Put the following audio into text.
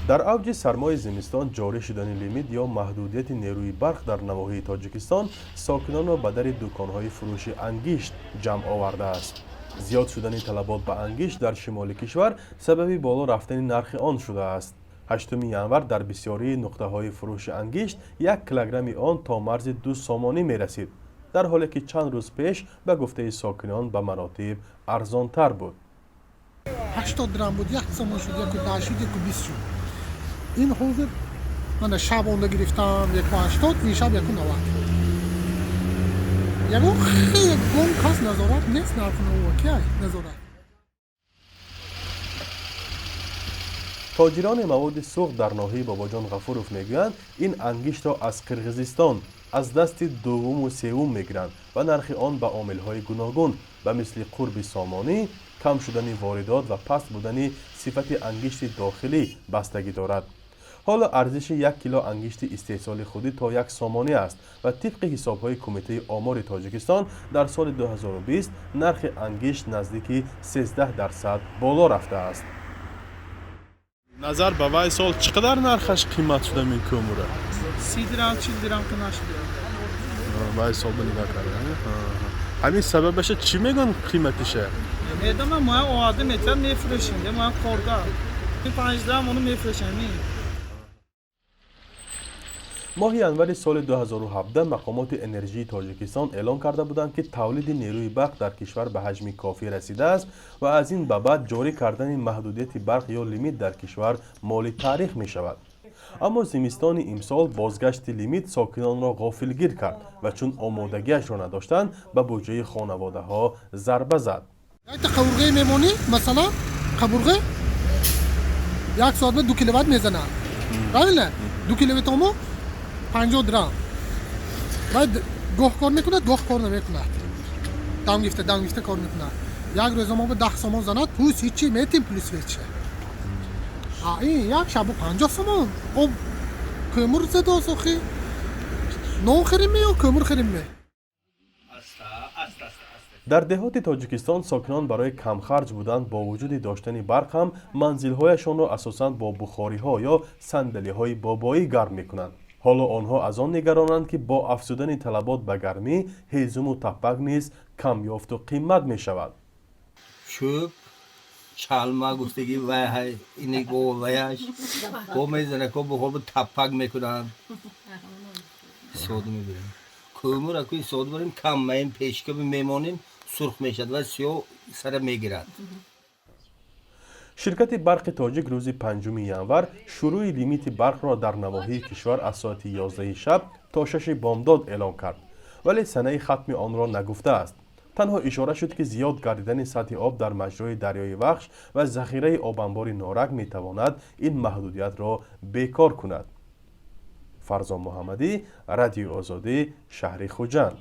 در اوج سرمای زمستان جاری شدن لیمیت یا محدودیت نیروی برق در نواحی تاجیکستان ساکنان را به در دکانهای فروش انگشت جمع آورده است. زیاد شدن طلبات به انگشت در شمال کشور سبب بالا رفتن نرخ آن شده است. 8 ینور در بسیاری نقطه‌های فروش انگشت 1 کیلوگرم آن تا مرز 2 سامانی می رسید، در حالی که چند روز پیش به گفته ساکنان به مراتب ارزان‌تر بود. 80 درم بود، 1 سامان شد، 1 شد، 20 شد. این حوض من شبانه گرفتم 180، این شب 190. یعنی خیلی گم کاس نظارت نیست، نرخ نواکی نظارت. تاجران مواد سوخت در ناحیه باباجان غفوروف میگویند این انگشت را از قرقیزستان از دست دوم و سوم میگیرند و نرخ آن به عامل‌های گوناگون به مثل قرب سامانی، کم شدن واردات و پست بودن صفت انگشت داخلی بستگی دارد. حالا ارزش 1 کیلو انگشت استحصال خودی تا 1 سامانی است و طبق حساب‌های کمیته آمار تاجیکستان در سال 2020 نرخ انگشت نزدیک 13% بالا رفته است. نظر به وای سال چقدر نرخش قیمت شده این کوموره؟ 30 درم 40 درم که نشده. وای سال نگاه کردن. همین سببش چی میگن قیمتشه؟ میدونم ما آدم میتونم میفروشیم، ما کارگر 5 درم اونو میفروشیم. ماه ینور سال 2017 مقامات انرژی تاجیکستان اعلام کرده بودند که تولید نیروی برق در کشور به حجم کافی رسیده است و از این به بعد جاری کردن محدودیت برق یا لیمیت در کشور مال تاریخ می شود. اما زمستان امسال بازگشت لیمیت ساکنان را غافلگیر کرد و چون آمادگیش را نداشتند به بودجه خانواده ها ضربه زد. قبرغه میمونی مثلا قبرغه 1 ساعت 2 کیلووات میزنه. بله 2 کیلووات 50 درم. بعد گوه کار میکنه، گوه کار نمیکنه. دام گفته کار میکنه. یک روز ما به 10 سامان زند، پوس هیچی میتیم پلیس ویچه. این یک شب 50 سامان. خب کمر زد سوخی. نو خریم یا کمر خریم می. در دهات تاجیکستان ساکنان برای کم خرج بودن با وجود داشتن برق هم منزل‌هایشان را اساساً با بخاری‌ها یا صندلی‌های بابایی گرم می‌کنند. حالا آنها از آن نگرانند که با افزودن طلبات به گرمی هیزم و تپک نیز کم یافت و قیمت می‌شود. چوب چالما گفتگی وای اینی گو وایش گو میزنه کو بخور تپک میکنن سود میبریم کومور اکوی سود بریم کم مایم پیشکه میمونیم سرخ میشد و سیاه سر میگیرد. شرکت برق تاجیک روز 5 ینور شروع لیمیت برق را در نواحی کشور از ساعت 11 شب تا 6 بامداد اعلام کرد، ولی سنه ختم آن را نگفته است. تنها اشاره شد که زیاد گردیدن سطح آب در مجرای دریای وخش و ذخیره آبانبار نارک می تواند این محدودیت را بیکار کند. فرزان محمدی، رادیو آزادی، شهر خوجند.